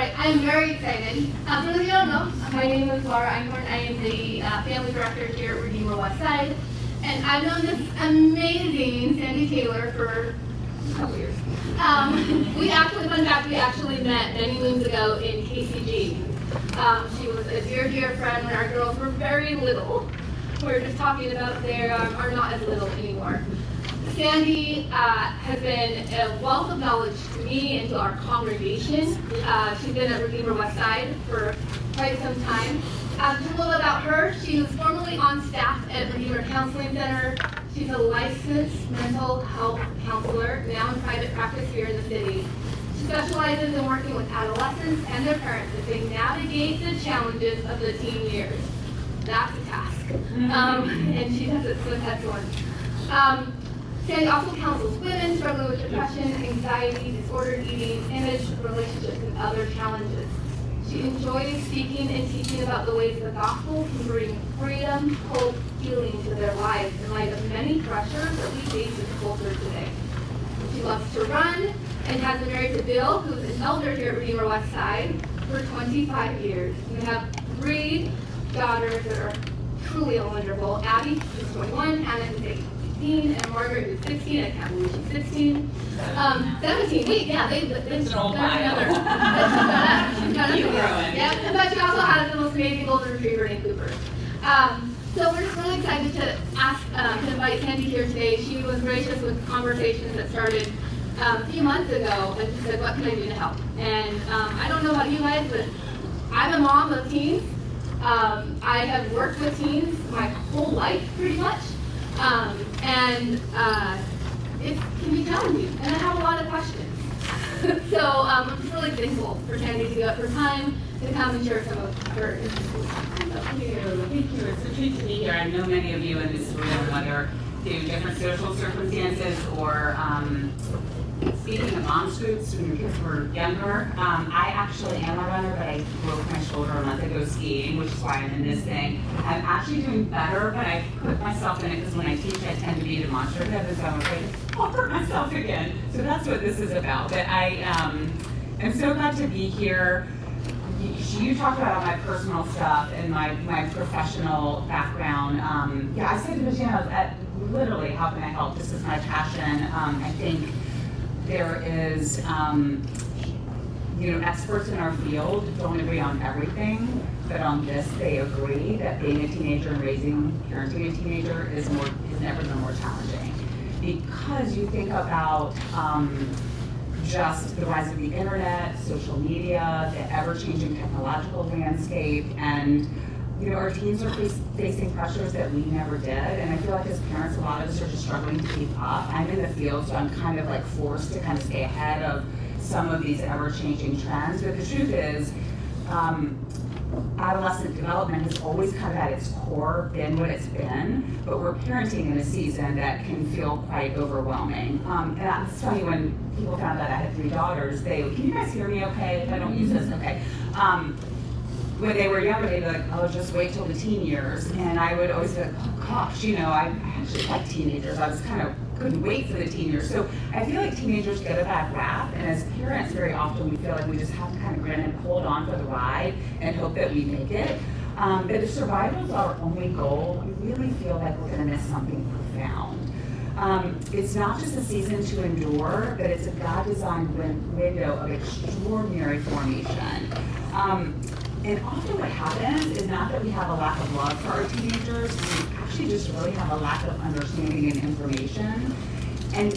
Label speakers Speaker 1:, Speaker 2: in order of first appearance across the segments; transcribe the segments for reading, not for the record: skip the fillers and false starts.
Speaker 1: right, I am very excited. For those of you who don't know, my name is Laura Einhorn. I am the family director here at Redeemer Westside. And I've known this amazing Sandy Taylor for a couple years. We actually met many moons ago in KCG. She was a dear, dear friend when our girls were very little. We were just talking about they are not as little anymore. Sandy has been a wealth of knowledge to me and to our congregation. She's been at Redeemer Westside for quite some time. Just a little about her, she was formerly on staff at Redeemer Counseling Center. She's a licensed mental health counselor, now in private practice here in the city. She specializes in working with adolescents and their parents as they navigate the challenges of the teen years. That's a task. And she does it with excellence. Sandy also counsels women struggling with depression, anxiety, disordered eating, image, relationships, and other challenges. She enjoys speaking and teaching about the ways the gospel can bring freedom, hope, healing to their lives in light of many pressures that we face in culture today. She loves to run and has been married to Bill, who's an elder here at Redeemer Westside, for 25 years. We have 3 daughters that are truly wonderful. Abby, who's 21, Hannah, who's 18, and Margaret, who's 16. I can't believe she's 16. 17. Wait, yeah, they've got another.
Speaker 2: Keep growing.
Speaker 1: Yeah, but she also has the most amazing golden retriever named Cooper. So we're just really excited to to invite Sandy here today. She was gracious with conversations that started a few months ago, and she said, "What can I do to help?" And I don't know about you guys, but I'm a mom of teens. I have worked with teens my whole life, pretty much. It can be challenging, and I have a lot of questions. So I'm just really thankful for Sandy to give up her time to come and share some of her insights.
Speaker 2: Thank you. It's a treat to be here. I know many of you in this room, whether through different social circumstances or speaking of moms groups when your kids were younger. I actually am a runner, but I broke my shoulder a month ago skiing, which is why I'm in this thing. I'm actually doing better, but I put myself in it because when I teach, I tend to be demonstrative, and so I'm afraid I'll hurt myself again. So that's what this is about. But I am so glad to be here. You talked about all my personal stuff and my professional background. I said to Michelle, literally, how can I help? This is my passion. I think there is, experts in our field don't agree on everything, but on this they agree that being a teenager and parenting a teenager has never been more challenging. Because you think about just the rise of the internet, social media, the ever-changing technological landscape, and our teens are facing pressures that we never did, and I feel like as parents, a lot of us are just struggling to keep up. I'm in the field, so I'm kind of like forced to kind of stay ahead of some of these ever-changing trends, but the truth is, adolescent development has always kind of at its core been what it's been, but we're parenting in a season that can feel quite overwhelming. And it's funny, when people found out I had 3 daughters, can you guys hear me okay? If I don't use this, okay. When they were younger, they'd be like, "Oh, just wait till the teen years." And I would always be like, "Oh gosh, I actually like teenagers. I was couldn't wait for the teen years." So I feel like teenagers get a bad rap, and as parents, very often we feel like we just have to kind of grin and hold on for the ride and hope that we make it. But if survival is our only goal, we really feel like we're going to miss something profound. It's not just a season to endure, but it's a God-designed window of extraordinary formation. And often what happens is not that we have a lack of love for our teenagers, we actually just really have a lack of understanding and information. And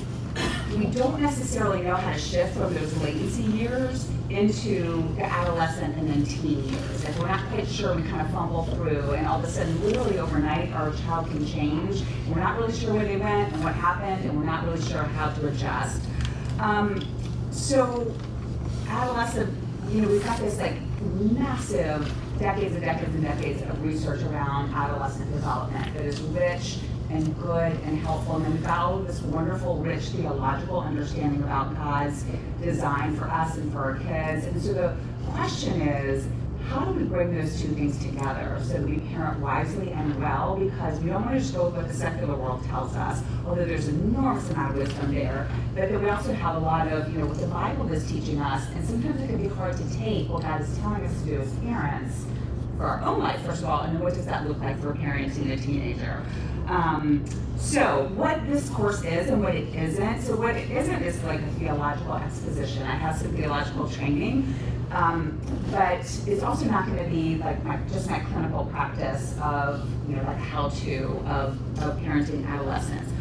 Speaker 2: we don't necessarily know how to shift from those latency years into the adolescent and then teen years. If we're not quite sure, we kind of fumble through, and all of a sudden, literally overnight, our child can change. And we're not really sure where they went and what happened, and we're not really sure how to adjust. So adolescent, we've got this massive decades and decades and decades of research around adolescent development that is rich and good and helpful. And then we've got all of this wonderful, rich theological understanding about God's design for us and for our kids. And so the question is, how do we bring those two things together so that we parent wisely and well? Because we don't want to just go with what the secular world tells us, although there's an enormous amount of wisdom there, but then we also have a lot of, what the Bible is teaching us, and sometimes it can be hard to take what God is telling us to do as parents for our own life, first of all, and then what does that look like for parenting a teenager? So what this course is and what it isn't. So what it isn't is like a theological exposition. I have some theological training, but it's also not going to be like just my clinical practice of, like how-to of parenting adolescents.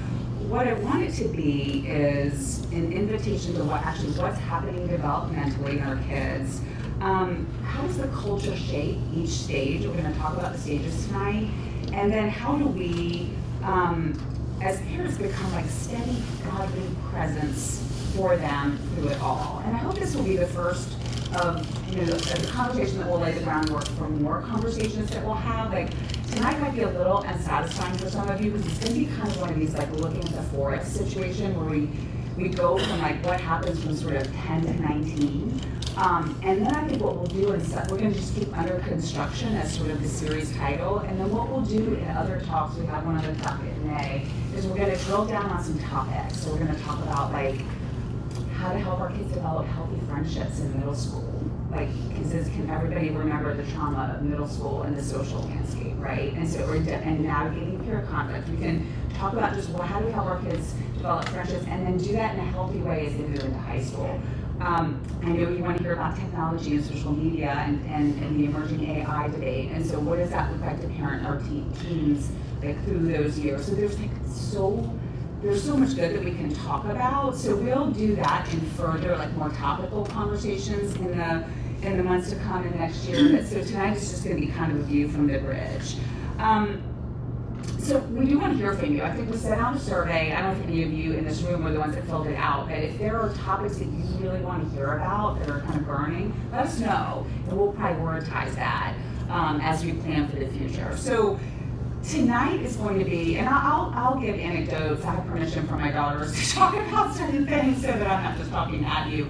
Speaker 2: What I want it to be is an invitation to what's happening developmentally in our kids. How does the culture shape each stage? We're going to talk about the stages tonight. And then how do we, as parents, become like steady, godly presence for them through it all? And I hope this will be the first of, the conversation that will lay the groundwork for more conversations that we'll have. Like, tonight might be a little unsatisfying for some of you because it's going to be kind of one of these like looking at the forest situation where we go from like what happens from sort of 10 to 19. And then I think what we'll do is we're going to just keep under construction as sort of the series title. And then what we'll do in other talks, we have one other topic in May, is we're going to drill down on some topics. So we're going to talk about like how to help our kids develop healthy friendships in middle school. Like, because can everybody remember the trauma of middle school and the social landscape, right? And so and navigating peer conflict. We can talk about just how do we help our kids develop friendships and then do that in a healthy way as they move into high school. I know you want to hear about technology and social media and the emerging AI debate. And so what does that look like to parent our teens like through those years? So there's so much good that we can talk about. So we'll do that in further like more topical conversations in the months to come in next year. So tonight is just going to be kind of a view from the bridge. So we do want to hear from you. I think we sent out a survey. I don't know if any of you in this room were the ones that filled it out, but if there are topics that you really want to hear about that are kind of burning, let us know, and we'll prioritize that as we plan for the future. So tonight is going to be, and I'll give anecdotes. I have permission from my daughters to talk about certain things so that I'm not just talking at you.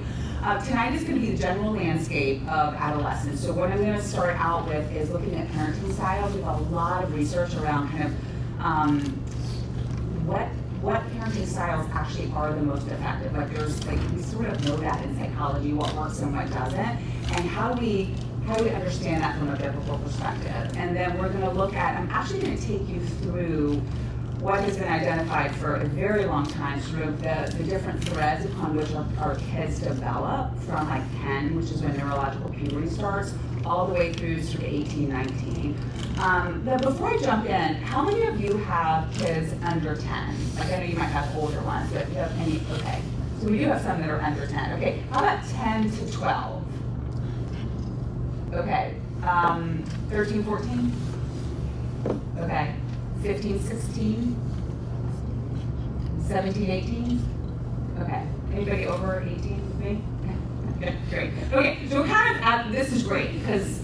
Speaker 2: Tonight is going to be the general landscape of adolescence. So what I'm going to start out with is looking at parenting styles. We have a lot of research around kind of what parenting styles actually are the most effective. Like we sort of know that in psychology, what works and what doesn't, and how do we understand that from a biblical perspective. And then we're going to look at, I'm actually going to take you through what has been identified for a very long time, sort of the different threads upon which our kids develop from like 10, which is when neurological puberty starts, all the way through sort of 18, 19. But before I jump in, how many of you have kids under 10? Like I know you might have older ones, but do you have any? Okay, so we do have some that are under 10. Okay, how about 10 to 12? Okay, 13, 14? Okay. 15, 16, 17, 18? Okay. Anybody over 18 with me? Okay, great. Okay, so we're kind of at, this is great because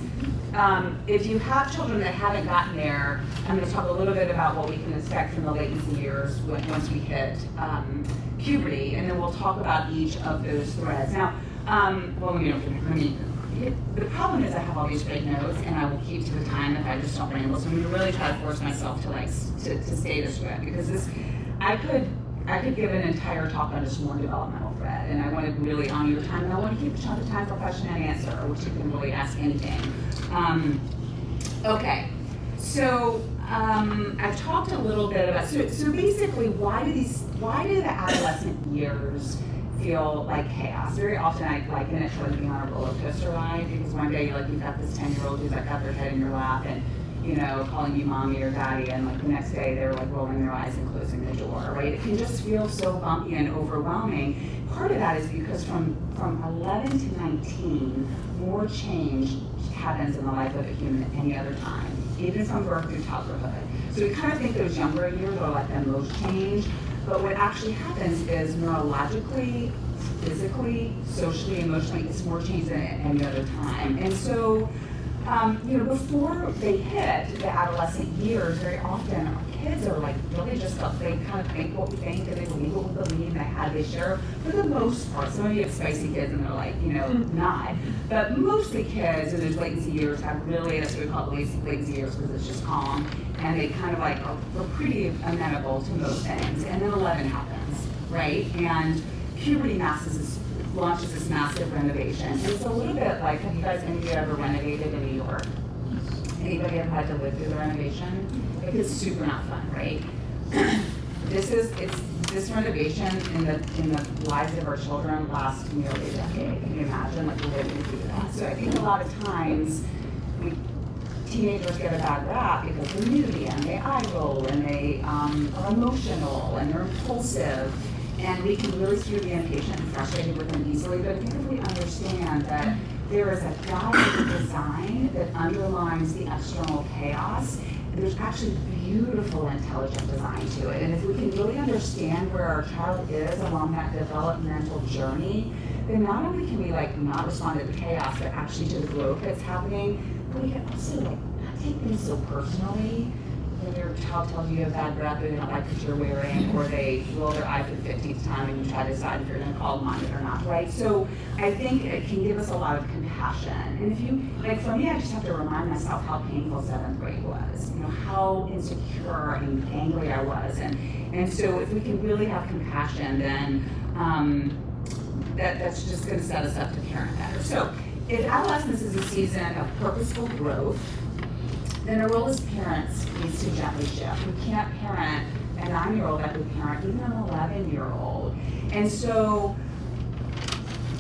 Speaker 2: if you have children that haven't gotten there, I'm going to talk a little bit about what we can expect from the latency years once we hit puberty, and then we'll talk about each of those threads. Now, the problem is I have all these great notes and I will keep to the time if I just don't ramble. So I'm going to really try to force myself to stay this way because I could give an entire talk on just one developmental thread, and I want to really honor your time, and I want to keep a chunk of time for question and answer, which you can really ask anything. Okay, so I've talked a little bit about so basically why do the adolescent years feel like chaos? Very often I liken it to like being on a roller coaster ride because one day you've got this 10-year-old who's like got their head in your lap and calling you mommy or daddy, and like the next day they're like rolling their eyes and closing the door, right? It can just feel so bumpy and overwhelming. Part of that is because from 11 to 19, more change happens in the life of a human than any other time, even from birth through toddlerhood. So we kind of think those younger years are like the most change. But what actually happens is neurologically, physically, socially, emotionally, it's more change than any other time. And so Before they hit the adolescent years, very often our kids are like really just they kind of think what we think and they believe what we believe and they share for the most part. Some of you have spicy kids and they're like, not. But mostly kids in those latency years have really, that's what we call latency years because it's just calm. And they kind of like are pretty amenable to most things. And then 11 happens, right? And puberty launches this massive renovation. And it's a little bit like, have you guys, any of you ever renovated in New York? Anybody ever had to live through the renovation? Like, it's super not fun, right? This renovation in the lives of our children lasts nearly a decade. Can you imagine like living through that? So I think a lot of times teenagers get a bad rap because they're moody and they eye roll and they are emotional and they're impulsive. And we can really see the impatient and frustrated with them easily, but I think if we understand that there is a guided design that underlines the external chaos, there's actually beautiful, intelligent design to it. And if we can really understand where our child is along that developmental journey, then not only can we not respond to the chaos, but actually to the growth that's happening, but we can also not take things so personally. When your child tells you a bad breath or they don't like what you're wearing, or they roll their eye for the 15th time and you try to decide if you're going to call them on it or not, right? So I think it can give us a lot of compassion. And if you, for me, I just have to remind myself how painful 7th grade was, how insecure and angry I was. And so if we can really have compassion, then that's just going to set us up to parent better. So if adolescence is a season of purposeful growth, then our role as parents needs to gently shift. We can't parent a 9-year-old like we parent even an 11-year-old. And so,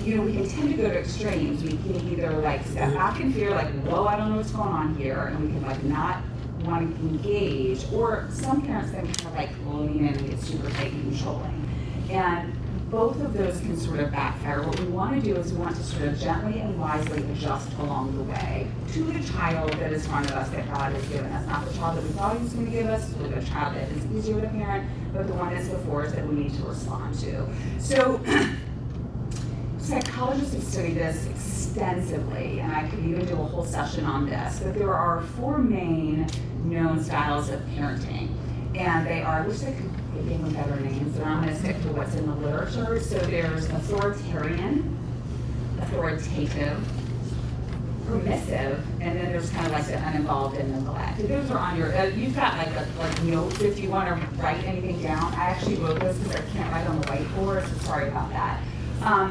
Speaker 2: we can tend to go to extremes. We can either step back in fear, whoa, I don't know what's going on here, and we can not want to engage, or some parents then kind of lean in and get super tight and controlling. And both of those can sort of backfire. What we want to do is we want to sort of gently and wisely adjust along the way to the child that is in front of us that God has given us. Not the child that we thought He was going to give us, but the child that is easier to parent, but the one that's before us that we need to respond to. So psychologists have studied this extensively, and I could even do a whole session on this, but there are 4 main known styles of parenting. And they are, I wish I could give them better names, but I'm going to stick to what's in the literature. So there's authoritarian, authoritative, permissive, and then there's kind of the uninvolved and neglect. Those are on your, you've got notes if you want to write anything down. I actually wrote this because I can't write on the whiteboard, so sorry about that.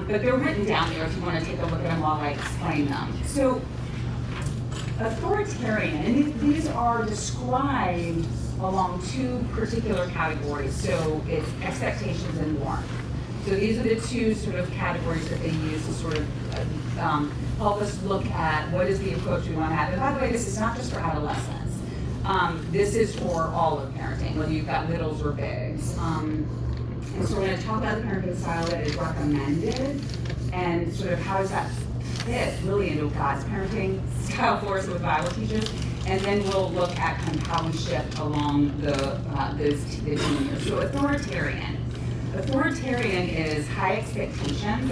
Speaker 2: But they're written down there if you want to take a look at them while I explain them. So authoritarian, and these are described along 2 particular categories. So it's expectations and warmth. So these are the 2 sort of categories that they use to sort of help us look at what is the approach we want to have. And by the way, this is not just for adolescents. This is for all of parenting, whether you've got littles or bigs. And so we're going to talk about the parenting style that is recommended and sort of how does that fit really into God's parenting style for us with Bible teachers. And then we'll look at kind of how we shift along those 10 years. So authoritarian. Authoritarian is high expectations.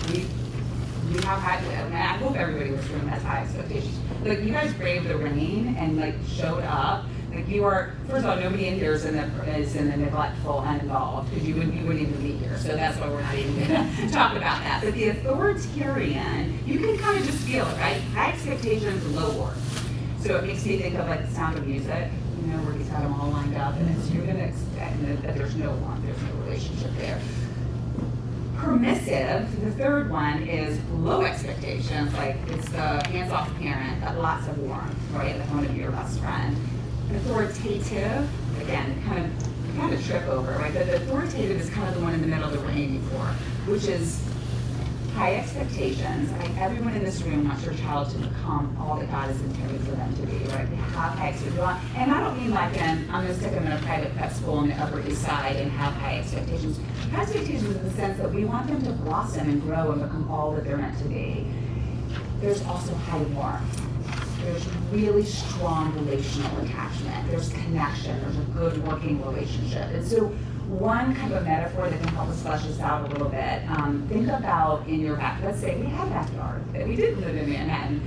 Speaker 2: We have high, and I hope everybody in this room has high expectations. You guys braved the rain and showed up. You are, first of all, nobody in here is in the neglectful and involved, because you wouldn't even be here. So that's why we're not even going to talk about that. But the authoritarian, you can kind of just feel it, right? High expectations, low worth. So it makes me think of The Sound of Music, where he's got them all lined up, and you're going to expect that there's no one, there's no relationship there. Permissive, the third one, is low expectations, it's the hands-off parent, but lots of warmth, right, at the home of your best friend. Authoritative, again, kind of trip over, right? But the authoritative is kind of the one in the middle of the range for, which is high expectations. Everyone in this room wants your child to become all that God has intended for them to be, right? They have high expectations. And I don't mean I'm going to stick them in a private prep school on the Upper East Side and have high expectations. High expectations in the sense that we want them to blossom and grow and become all that they're meant to be. There's also high warmth. There's really strong relational attachment. There's connection. There's a good working relationship. And so one kind of a metaphor that can help us flesh this out a little bit. Think about in your back, let's say we had a backyard, that we did live in Manhattan.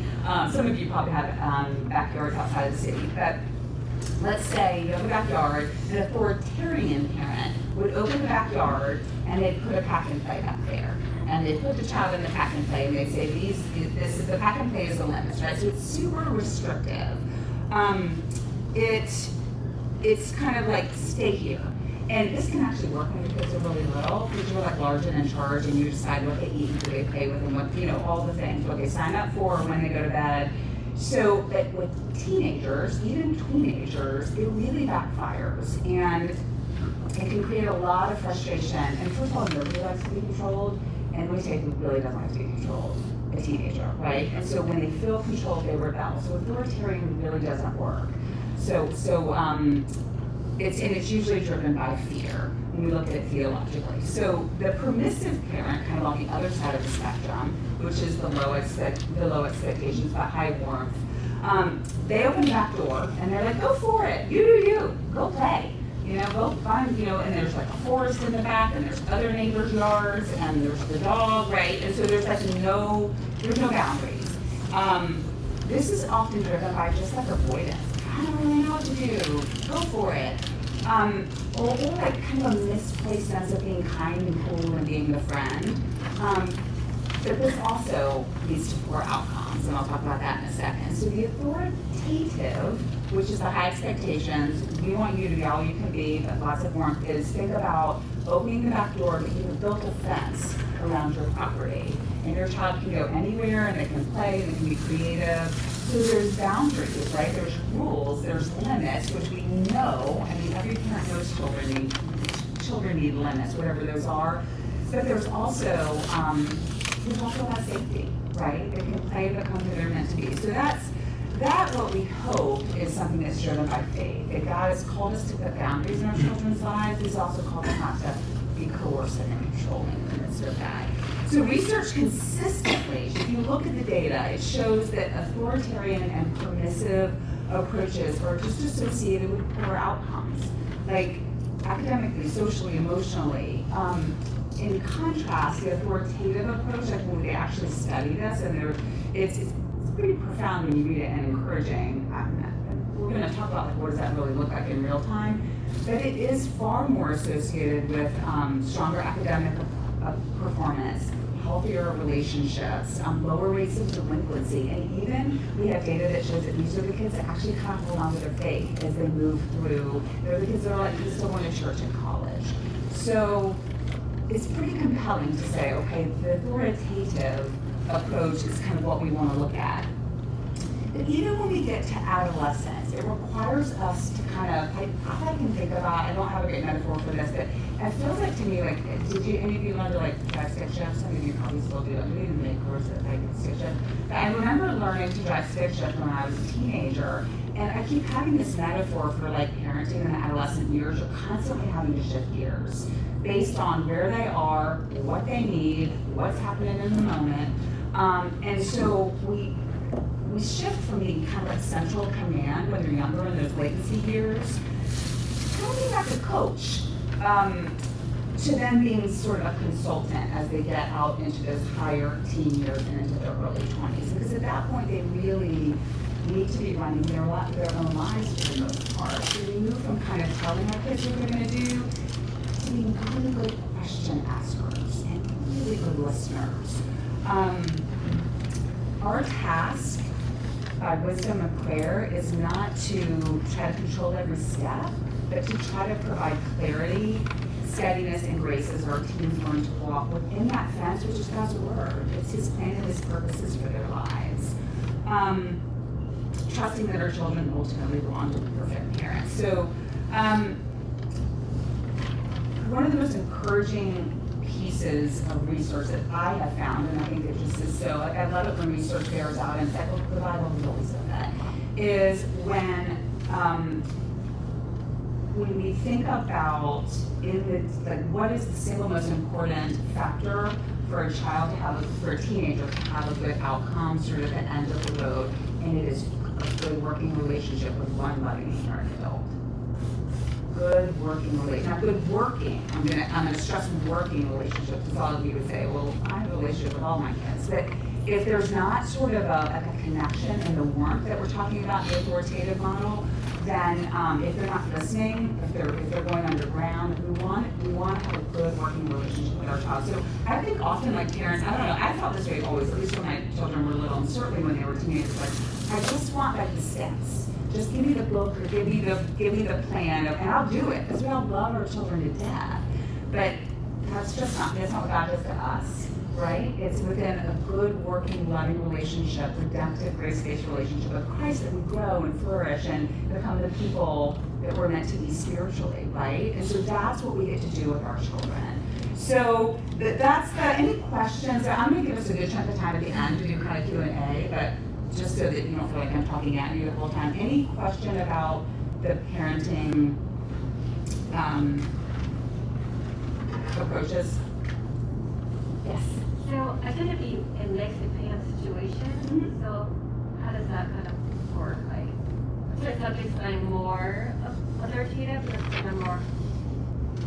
Speaker 2: Some of you probably have backyards outside of the city, but let's say you have a backyard, an authoritarian parent would open the backyard and they'd put a pack and play back there. And they'd put the child in the pack and play and they'd say, the pack and play is the limits, right? So it's super restrictive. It's kind of like, stay here. And this can actually work when your kids are really little, because you're like large and in charge and you decide what they eat and who they play with and what, all the things, what they sign up for, when they go to bed. So, but with teenagers, even teenagers, it really backfires and it can create a lot of frustration. And first of all, nobody likes to be controlled, and let me tell you who really doesn't like to be controlled, a teenager, right? And so when they feel controlled, they rebel. So authoritarian really doesn't work. It's usually driven by fear when we look at it theologically. So the permissive parent, kind of on the other side of the spectrum, which is the low expectations but high warmth, they open the back door and they're like, go for it, you do you, go play. Go find, and there's like a forest in the back, and there's other neighbors' yards, and there's the dog, right? And so there's no boundaries. This is often driven by just like avoidance. I don't really know what to do. Go for it. Or like kind of a misplaced sense of being kind and cool and being the friend. But this also leads to poor outcomes, and I'll talk about that in a second. So the authoritative, which is the high expectations, we want you to be all you can be, but lots of warmth, is think about opening the back door, but you've built a fence around your property. And your child can go anywhere, and they can play, and they can be creative. So there's boundaries, right? There's rules, there's limits, which we know. I mean, every parent knows children need limits, whatever those are. But there's also about safety, right? They can play and become who they're meant to be. So that's what we hope is something that's driven by faith. That God has called us to put boundaries in our children's lives. He's also called us not to be coercive and controlling in the midst of that. So research consistently, if you look at the data, it shows that authoritarian and permissive approaches are just associated with poor outcomes, like academically, socially, emotionally. In contrast, the authoritative approach, like when they actually study this, and it's pretty profound when you read it and encouraging. We're going to talk about like what does that really look like in real time, but it is far more associated with stronger academic performance, healthier relationships, lower rates of delinquency, and even we have data that shows that these are the kids that actually kind of hold on to their faith as they move through. They're the kids that are like, you still going to church and college. So it's pretty compelling to say, okay, the authoritative approach is kind of what we want to look at. But even when we get to adolescence, it requires us to kind of, all I can think about, I don't have a great metaphor for this, but it feels like to me, like, did you, any of you learn to like drive stick shift? Some of you probably still do. We didn't make courses that like stick shift. But I remember learning to drive stick shift when I was a teenager, and I keep having this metaphor for like parenting in the adolescent years. You're constantly having to shift gears based on where they are, what they need, what's happening in the moment. And so we shift from being kind of like central command when they're younger in those latency years, kind of being like a coach, to then being sort of a consultant as they get out into those higher teen years and into their early 20s. Because at that point, they really need to be running their own lives for the most part. So we move from kind of telling our kids what they're going to do to being really good question askers and really good listeners. Our task by wisdom of prayer is not to try to control every step, but to try to provide clarity, steadiness, and grace as our teens learn to walk within that fence, which is God's word. It's His plan and His purposes for their lives. Trusting that our children ultimately belong to the perfect parents. So one of the most encouraging pieces of research that I have found, and I think it just is so, like I love it when research bears out, and it's like, well, the Bible has always said that, is when we think about what is the single most important factor for a child to have, for a teenager to have a good outcome sort of at the end of the road, and it is a good working relationship with one loving parent adult. good working relationship. Now, good working, I'm gonna stress working relationships, because all of you would say, well, I have a relationship with all my kids. But if there's not sort of a connection and the warmth that we're talking about in the authoritative model, then if they're not listening, if they're going underground, we want to have a good working relationship with our child. So I think often, like parents, I don't know, I felt this way always, at least when my children were little, and certainly when they were teenagers, like, I just want like the steps. Just give me the book or give me the plan, and I'll do it, because we all love our children to death. But that's not what God does to us, right? It's within a good, working, loving relationship, redemptive, grace-based relationship with Christ that we grow and flourish and become the people that we're meant to be spiritually, right? And so that's what we get to do with our children. So any questions? I'm going to give us a good chunk of time at the end to do kind of Q&A, but just so that you don't feel like I'm talking at you the whole time. Any question about the parenting approaches? Yes.
Speaker 3: So I tend to be in mixed exam situations.
Speaker 2: Mm-hmm.
Speaker 3: So how does that kind of work? Like, certain subjects I'm more authoritative, but some I'm more,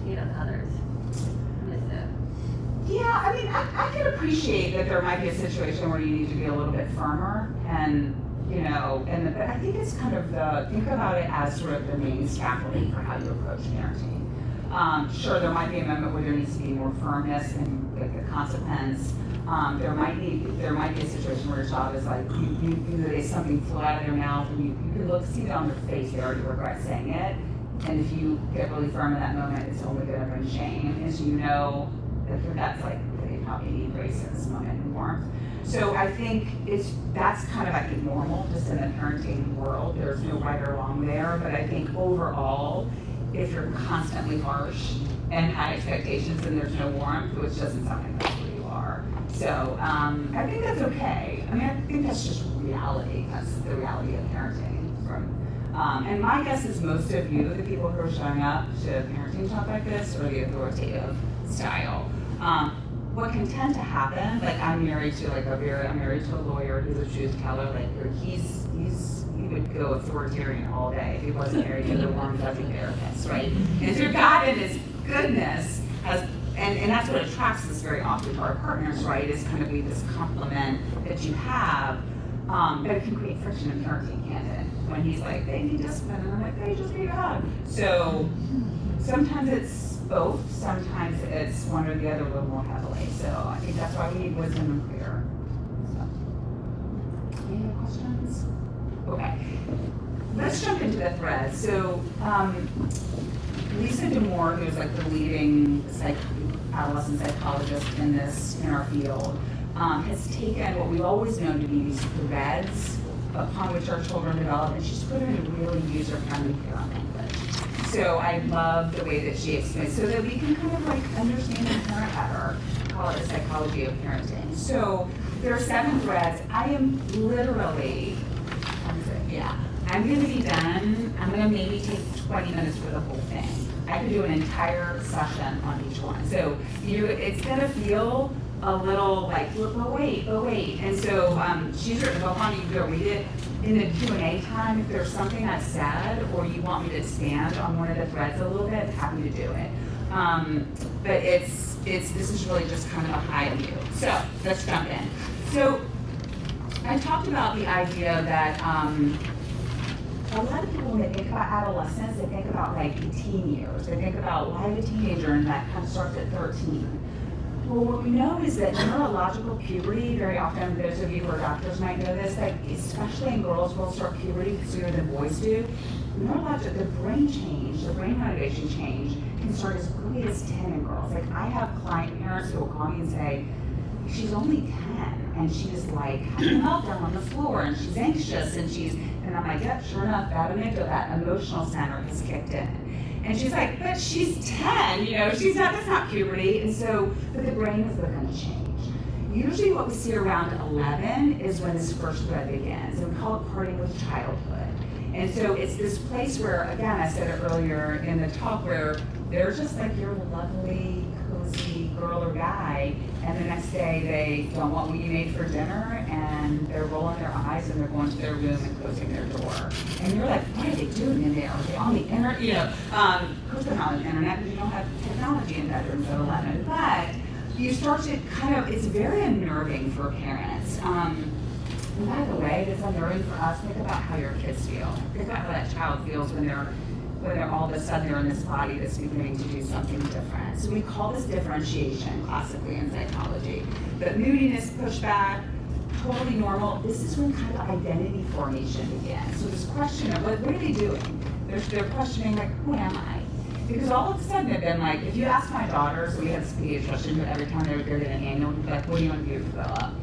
Speaker 3: than others.
Speaker 2: Yeah, I mean, I can appreciate that there might be a situation where you need to be a little bit firmer, and but I think it's kind of think about it as sort of the main scaffolding for how you approach parenting. Sure, there might be a moment where there needs to be more firmness and like a consequence. There might be a situation where your child is like, there's something flew out of their mouth, and you can see it on their face, they already regret saying it. And if you get really firm in that moment, it's only going to bring shame. And so that's like, they probably need grace in this moment and warmth. So I think that's kind of, I think, normal just in the parenting world. There's no right or wrong there, but I think overall, if you're constantly harsh and high expectations and there's no warmth, which doesn't sound like that's where you are. So I think that's okay. I mean, I think that's just reality. That's the reality of parenting. And my guess is most of you, the people who are showing up to parenting talk like this, are the authoritative style. What can tend to happen, like I'm married to a lawyer who's a truth teller, like he would go authoritarian all day if he wasn't married to the warm, fuzzy therapist, right? And so God in his goodness has, and that's what attracts us very often to our partners, right? Is kind of be this compliment that you have, but it can create friction in parenting, can't it? When he's like, they need discipline, and I'm like, they just need a hug. So sometimes it's both, sometimes it's one or the other a little more heavily. So I think that's why we need wisdom and prayer. So, any other questions? Okay, let's jump into the thread. So Lisa D'Amour, who's like the leading adolescent psychologist in our field, has taken what we've always known to be these threads upon which our children develop, and she's put them in really user-friendly parent language. So I love the way that she explains, so that we can kind of like understand and parent better. Call it the psychology of parenting. So there are 7 threads. I am literally, I'm going to be done. I'm going to maybe take 20 minutes for the whole thing. I could do an entire session on each one. So it's going to feel a little like, but wait. And so she's written a book on it. You can go read it. In the Q&A time, if there's something I've said or you want me to expand on one of the threads a little bit, happy to do it. But this is really just kind of a high view. So let's jump in. So I talked about the idea that a lot of people, when they think about adolescence, they think about like the teen years. They think about life of a teenager, and that kind of starts at 13. Well, what we know is that neurological puberty, very often, those of you who are doctors might know this, like especially in girls will start puberty sooner than boys do. The brain change, the brain motivation change can start as early as 10 in girls. Like I have client parents who will call me and say, she's only 10 and she's like having a meltdown on the floor and she's anxious and I'm like, yep, sure enough, that emotional center has kicked in. And she's like, but she's 10, that's not puberty. And so, but the brain has begun to change. Usually what we see around 11 is when this first thread begins. And we call it parting with childhood. And so it's this place where, again, I said it earlier in the talk, where they're just like your lovely, to see girl or guy, and the next day they don't want what you made for dinner, and they're rolling their eyes and they're going to their room and closing their door. And you're like, what are they doing in there? Are they on the internet? Of course they're not on the internet because you don't have technology in bedrooms at 11. But you start to it's very unnerving for parents. And by the way, it's unnerving for us. Think about how your kids feel. Think about how that child feels when they're all of a sudden they're in this body that's beginning to do something different. So we call this differentiation classically in psychology. But moodiness, pushback, totally normal. This is when kind of identity formation begins. So this question of what are they doing? They're questioning like, who am I? Because all of a sudden they've been like, if you ask my daughters, we had this pediatrician who every time they would go to an annual, he'd be like, what do you want to be when you grow up?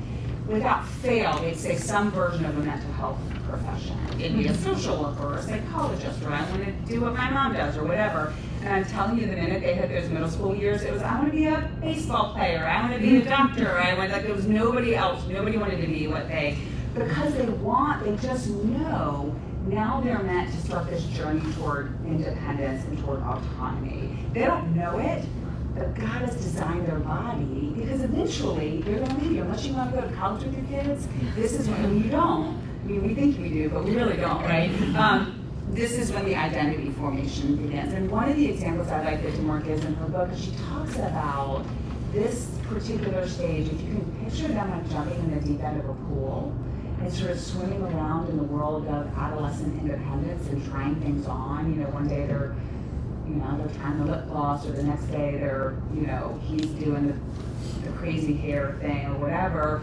Speaker 2: Without fail, they'd say some version of a mental health profession. It'd be a social worker or a psychologist, or I want to do what my mom does, or whatever. And I'm telling you, the minute they hit those middle school years, it was, I want to be a baseball player, I want to be a doctor, there was nobody else. Nobody wanted to be because they just know now they're meant to start this journey toward independence and toward autonomy. They don't know it, but God has designed their body because eventually they're going to leave you. Unless you want to go to college with your kids, this is when you don't. I mean, we think we do, but we really don't, right? This is when the identity formation begins. And one of the examples I like that Demore gives in her book is she talks about this particular stage. If you can picture them like jumping in the deep end of a pool and sort of swimming around in the world of adolescent independence and trying things on. One day they're trying the lip gloss, or the next day he's doing the crazy hair thing or whatever.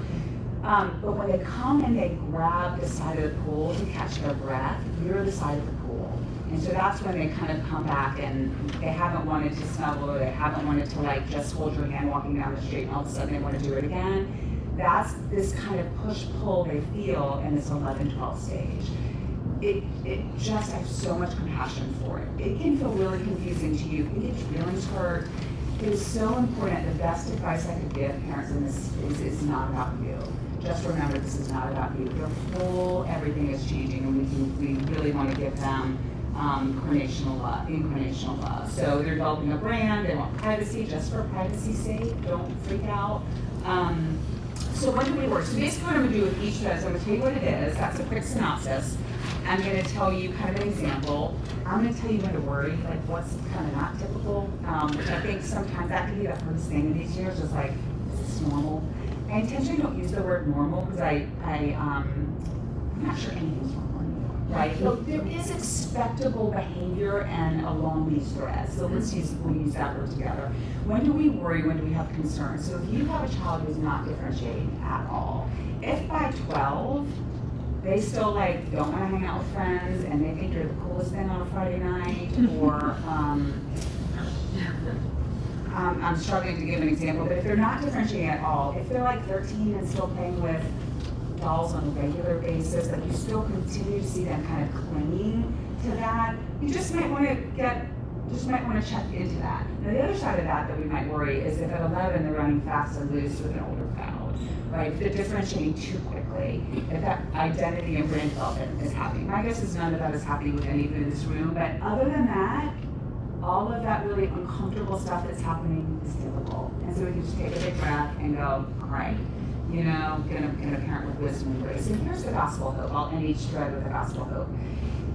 Speaker 2: But when they come and they grab the side of the pool to catch their breath, you're the side of the pool. And so that's when they kind of come back and they haven't wanted to snuggle, or they haven't wanted to just hold your hand walking down the street, and all of a sudden they want to do it again. That's this kind of push-pull they feel in this 11, 12 stage. It just, I have so much compassion for it. It can feel really confusing to you. It gets feelings hurt. It is so important. The best advice I could give parents in this is it's not about you. Just remember, this is not about you. They're full, everything is changing, and we really want to give them incarnational love. So they're developing a brand, they want privacy just for privacy's sake. Don't freak out. So what do we work? So basically what I'm going to do with each of those, I'm going to tell you what it is. That's a quick synopsis. I'm going to tell you kind of an example. I'm going to tell you when to worry, like what's kind of not typical, which I think sometimes that can be the hardest thing in these years, is like, is this normal? I intentionally don't use the word normal because I'm not sure anything's normal anymore, right? So there is expectable behavior and along these threads. So we'll use that word together. When do we worry? When do we have concerns? So if you have a child who's not differentiating at all, if by 12, they still don't want to hang out with friends and they think you're the coolest thing on a Friday night, or I'm struggling to give an example, but if they're not differentiating at all, if they're 13 and still playing with dolls on a regular basis, you still continue to see them kind of clinging to that, you just might want to check into that. Now the other side of that we might worry is if at 11 they're running fast and loose with an older crowd, right? If they're differentiating too quickly, if that identity and brand development is happening. My guess is none of that is happening with anyone in this room, but other than that, all of that really uncomfortable stuff that's happening is typical. And so we can just take a big breath and go, all right, gonna parent with wisdom and grace. And here's the gospel hope. I'll end each thread with the gospel hope.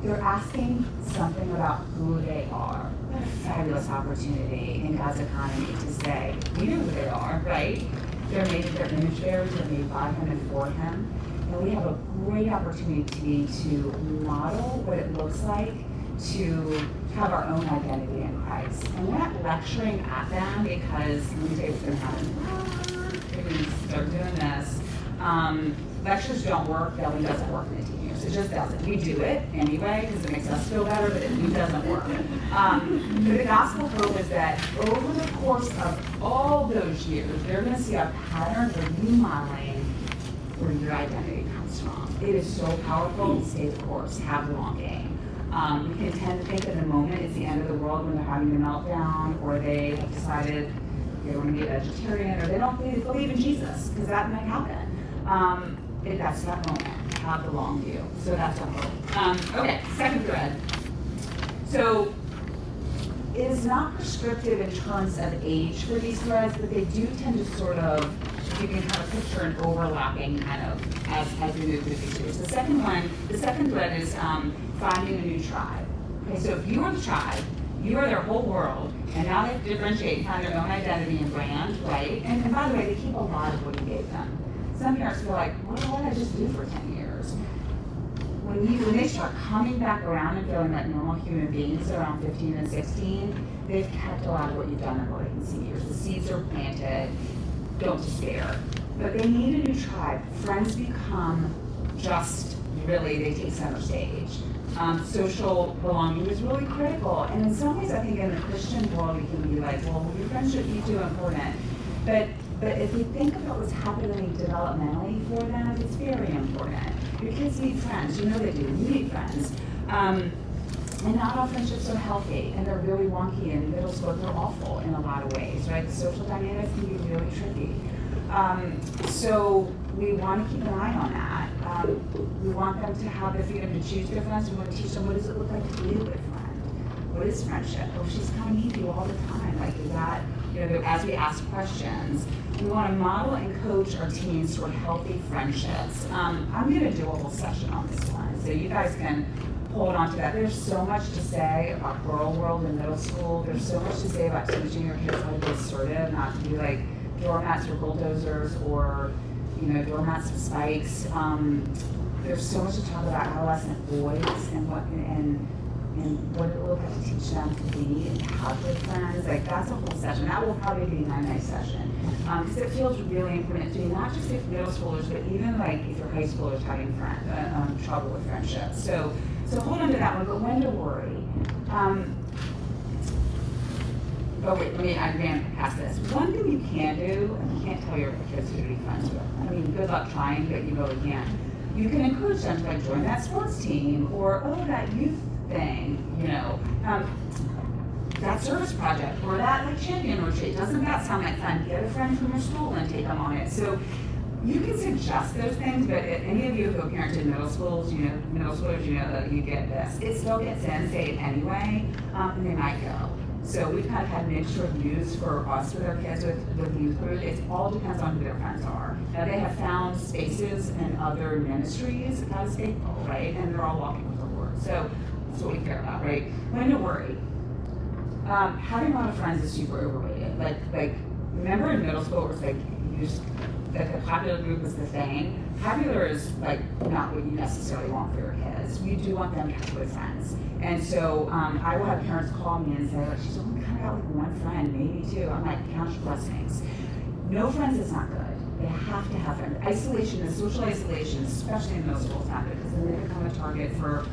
Speaker 2: They're asking something about who they are. What a fabulous opportunity in God's economy to say, we know who they are, right? They're made in their image bearers, they're made by Him and for Him. And we have a great opportunity to model what it looks like to have our own identity in Christ. And we're not lecturing at them because, let me tell you what's going to happen. If we start doing this, lectures don't work, Belly doesn't work in the teen years. It just doesn't. We do it anyway because it makes us feel better, but it doesn't work. But the gospel hope is that over the course of all those years, they're going to see a pattern of you modeling where your identity comes from. It is so powerful. Stay the course. Have the long game. We can tend to think in the moment it's the end of the world when they're having a meltdown, or they have decided they want to be a vegetarian, or they don't believe in Jesus, because that might happen. That's that moment. Have the long view. So that's our hope. Okay, second thread. So it is not prescriptive in terms of age for these threads, but they do tend to sort of, you can kind of picture an overlapping kind of as we move through these years. The second thread is finding a new tribe. Okay, so if you are the tribe, you are their whole world, and now they have to differentiate and find their own identity and brand, right? And by the way, they keep a lot of what you gave them. Some parents feel like, what did I just do for 10 years? When they start coming back around and feeling like normal human beings around 15 and 16, they've kept a lot of what you've done in the latency years. The seeds are planted, don't despair. But they need a new tribe. Friends become just really, they take center stage. Social belonging is really critical. And in some ways, I think in the Christian world, we can be like, well, your friends shouldn't be too important. But if we think about what's happening developmentally for them, it's very important. Your kids need friends, you know they do, you need friends. And not all friendships are healthy, and they're really wonky in middle school, they're awful in a lot of ways, right? The social dynamics can be really tricky. So we want to keep an eye on that. We want them to have the freedom to choose their friends. We want to teach them, what does it look like to be a good friend? What is friendship? Oh, she's coming to you all the time. Like, is that, as we ask questions, we want to model and coach our teens toward healthy friendships. I'm going to do a whole session on this one, so you guys can hold on to that. There's so much to say about girl world in middle school. There's so much to say about teaching your kids how to be assertive, not to be like doormats or bulldozers or, doormats with spikes. There's so much to talk about adolescent boys and what it will like to teach them to be and have good friends. Like, that's a whole session. That will probably be my next session. Because it feels really important to me, not just if middle schoolers, but even like if your high schoolers having trouble with friendships. So hold on to that one, but when to worry. I ran past this. One thing you can do, and you can't tell your kids who to be friends with. I mean, good luck trying, but you really can't. You can encourage them to like join that sports team or, that youth thing, that service project or that like champion retreat. Doesn't that sound like fun? Get a friend from your school and take them on it. So you can suggest those things, but if any of you who have parented middle schoolers, that you get this. It still gets in, say it anyway, and they might go. So we've kind of had mixed reviews for us with our kids with youth group. It all depends on who their friends are. Now they have found spaces in other ministries as faithful, right? And they're all walking with the Lord. So that's what we care about, right? When to worry. Having a lot of friends is super overrated. Like remember in middle school it was like the popular group was the thing. Popular is like not what you necessarily want for your kids. You do want them to have good friends. And so I will have parents call me and say, like, she's only kind of got like one friend, maybe two. I'm like, count your blessings. No friends is not good. They have to have friends. Isolation and social isolation, especially in middle school, is not good because then they become a target for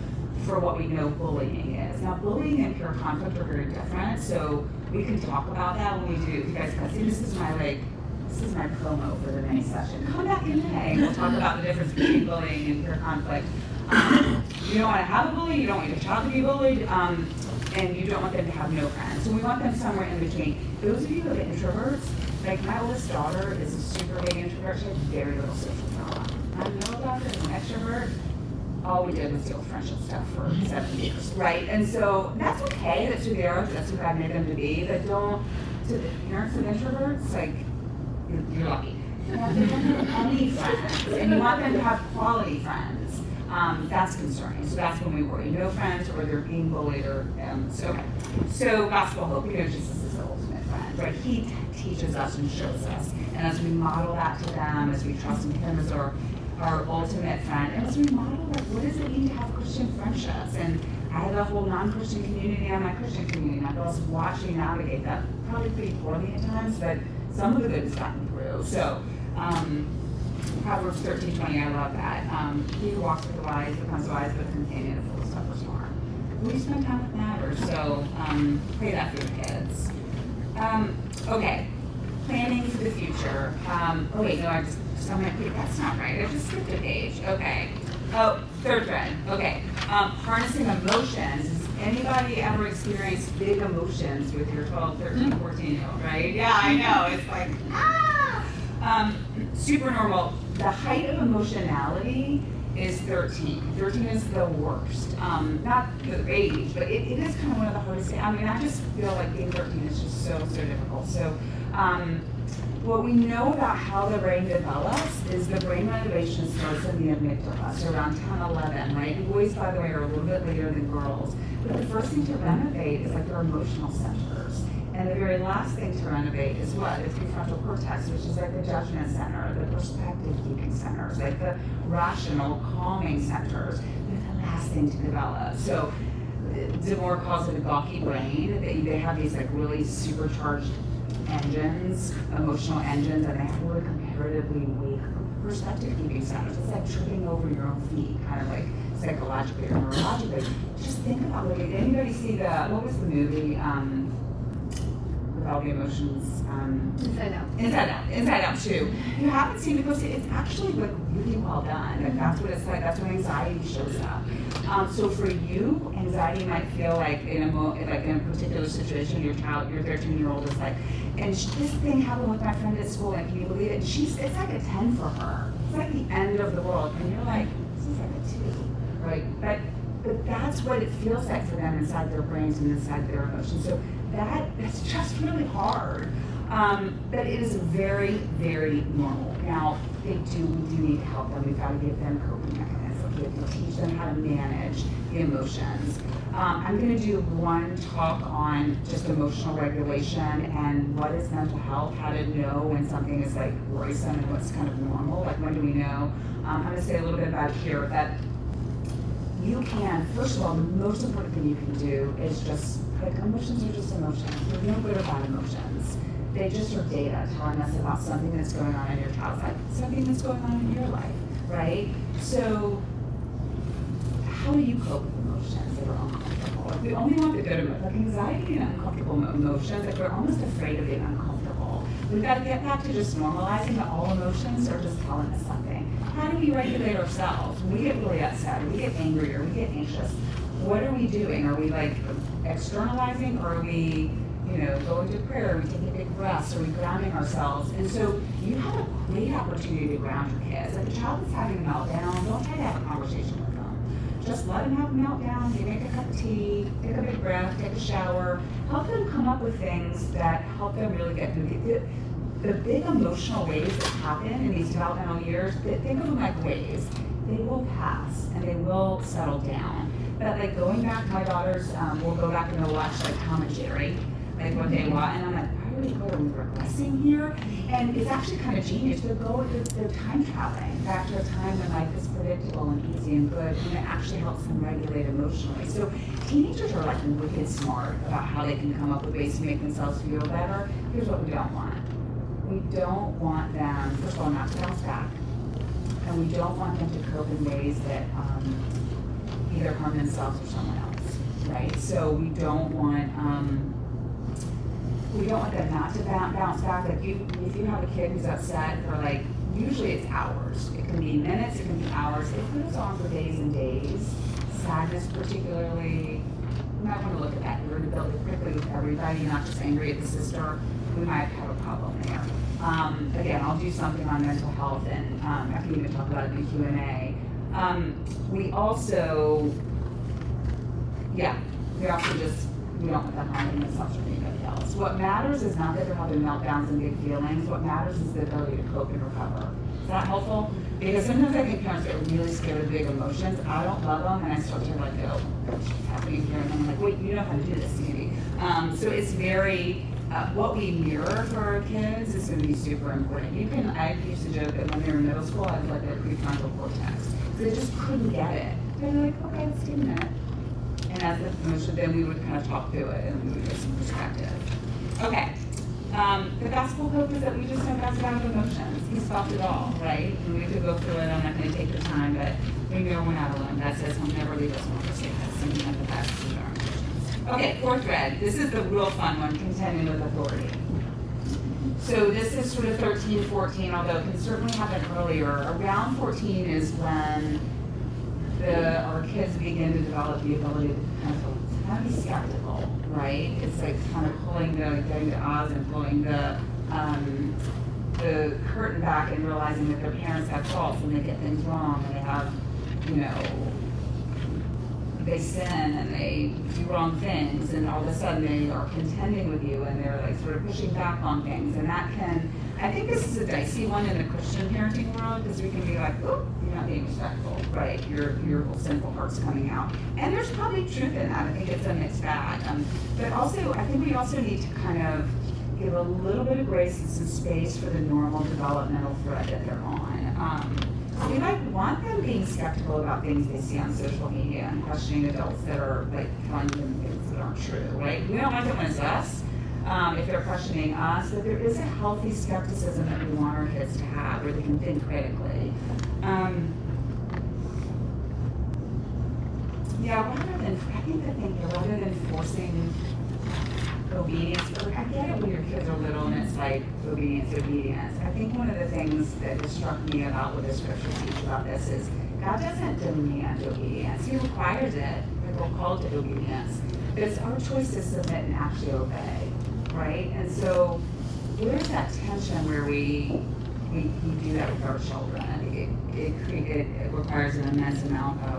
Speaker 2: what we know bullying is. Now, bullying and pure conflict are very different, so we can talk about that when we do. You guys can see this is my promo for the mini session. Come back in May. We'll talk about the difference between bullying and pure conflict. You don't want to have a bully, you don't want your child to be bullied, and you don't want them to have no friends. So we want them somewhere in between. Those of you who are introverts, like my oldest daughter is a super big introvert. She has very little social drama. I know about her as an extrovert. All we did was deal with friendship stuff for 7 years, right? And so that's okay. That's who they are. That's who God made them to be. But don't, to the parents of introverts, like, you're lucky. You want them to have any friends, and you want them to have quality friends. That's concerning. So that's when we worry. No friends, or they're being bullied, or So gospel hope. Jesus is the ultimate friend, right? He teaches us and shows us, and as we model that to them, as we trust in Him as our ultimate friend, and as we model like what does it mean to have Christian friendships? And I have a whole non-Christian community and my Christian community. My girls watch me navigate that probably pretty poorly at times, but some of the good has gotten through. So. Proverbs 13:20, I love that. He who walks with the wise becomes wise, but the companion of fools suffers harm. We spend time with matters, so pray that for your kids. Okay, planning for the future. I'm like, that's not right. I just skipped a page. Okay. Oh, third thread. Okay. Harnessing emotions. Has anybody ever experienced big emotions with your 12, 13, 14-year-old, right? Yeah, I know. It's like, super normal. The height of emotionality is 13. 13 is the worst. Not the age, but it is kind of one of the hardest. I mean, I just feel like being 13 is just so difficult. So, what we know about how the brain develops is the brain renovation starts in the amygdala, so around 10, 11, right? Boys, by the way, are a little bit later than girls. But the first thing to renovate is like their emotional centers. And the very last thing to renovate is what? It's prefrontal cortex, which is like the judgment center, the perspective keeping centers, like the rational calming centers. They're the last thing to develop. So DeMoor calls it a gawky brain. They have these like really supercharged engines, emotional engines, and they have really comparatively weak perspective keeping centers. It's like tripping over your own feet, kind of like psychologically or neurologically. Just think about what anybody see what was the movie with all the emotions? Inside Out 2. If you haven't seen it, go see it. It's actually like really well done. Like that's what it's like. That's when anxiety shows up. So for you, anxiety might feel like in a particular situation, your 13-year-old is like, and this thing happened with my friend at school, and can you believe it? It's like a 10 for her. It's like the end of the world, and you're like, this is like a 2, right? But that's what it feels like for them inside their brains and inside their emotions. So that's just really hard. But it is very, very normal. Now, we do need to help them. We've got to give them coping mechanisms. We have to teach them how to manage the emotions. I'm going to do one talk on just emotional regulation and what is mental health, how to know when something is like worrisome and what's kind of normal, like when do we know. I'm going to say a little bit about it here, that you can, first of all, the most important thing you can do is just, like, emotions are just emotions. There's no good or bad emotions. They just are data telling us about something that's going on in your child's life, something that's going on in your life, right? So, how do you cope with emotions that are uncomfortable? Like, we only want the good emotions, like anxiety and uncomfortable emotions, like we're almost afraid of being uncomfortable. We've got to get back to just normalizing that all emotions are just telling us something. How do we regulate ourselves? We get really upset, we get angry, or we get anxious. What are we doing? Are we like externalizing, or are we, going to prayer? Are we taking big breaths? Are we grounding ourselves? And so you have a great opportunity to ground your kids. If a child is having a meltdown, don't try to have a conversation with them. Just let them have a meltdown. You make a cup of tea, take a big breath, take a shower. Help them come up with things that help them really get through the big emotional waves that happen in these developmental years. Think of them like waves. They will pass and they will settle down. But like going back, my daughters will go back and they'll watch like Tom and Jerry, like what they want, and I'm like, are we regressing here? And it's actually kind of genius. They're time traveling back to a time when life is predictable and easy and good, and it actually helps them regulate emotionally. So teenagers are like wicked smart about how they can come up with ways to make themselves feel better. Here's what we don't want. We don't want them, first of all, not to bounce back, and we don't want them to cope in ways that either harm themselves or someone else, right? So we don't want them not to bounce back. Like if you have a kid who's upset for like, usually it's hours. It can be minutes, it can be hours. It goes on for days and days. Sadness particularly, you might want to look at that. You're going to build it quickly with everybody, not just angry at the sister. We might have a problem there. Again, I'll do something on mental health, and I can even talk about it in the Q&A. We also we don't want them harming themselves or anybody else. What matters is not that they're having meltdowns and big feelings. What matters is the ability to cope and recover. Is that helpful? Because sometimes I think parents get really scared of big emotions. I don't love them, and I start to like go, what's happening here? And I'm like, wait, you know how to do this, maybe. So it's very, what we mirror for our kids is going to be super important. I used to joke that when they were in middle school, I was like their prefrontal cortex. So they just couldn't get it. They're like, okay, let's do that. And as the emotion, then we would kind of talk through it and we would get some perspective. Okay. The gospel hope is that we just know God's God of emotions. He's felt it all, right? And we could go through it. I'm not going to take the time, but we know we're not alone. God says he'll never leave us nor forsake us, and we have the best of our emotions. Okay, fourth thread. This is the real fun one, contending with authority. So this is sort of 13, 14, although it can certainly happen earlier. Around 14 is when our kids begin to develop the ability to kind of be skeptical, right? It's like kind of getting to Oz and pulling the curtain back and realizing that their parents have faults and they get things wrong and they have you know, they sin and they do wrong things, and all of a sudden they are contending with you, and they're like sort of pushing back on things, and that can, I think this is a dicey one in the Christian parenting world, because we can be like, oh, you're not being respectful, right? Your sinful heart's coming out, and there's probably truth in that. I think it's a mixed bag, but also I think we also need to kind of give a little bit of grace and some space for the normal developmental thread that they're on. So we might want them being skeptical about things they see on social media and questioning adults that are like telling them things that aren't true, right? We don't want it when it's us, if they're questioning us, but there is a healthy skepticism that we want our kids to have, where they can think critically. I think the thing here, rather than forcing obedience, but like, I get it when your kids are little and it's like obedience. I think one of the things that has struck me about what the scriptures teach about this is God doesn't demand obedience. He requires it. We're called to obedience. But it's our choice to submit and actually obey, right? And so where's that tension where we do that with our children? I think it requires an immense amount of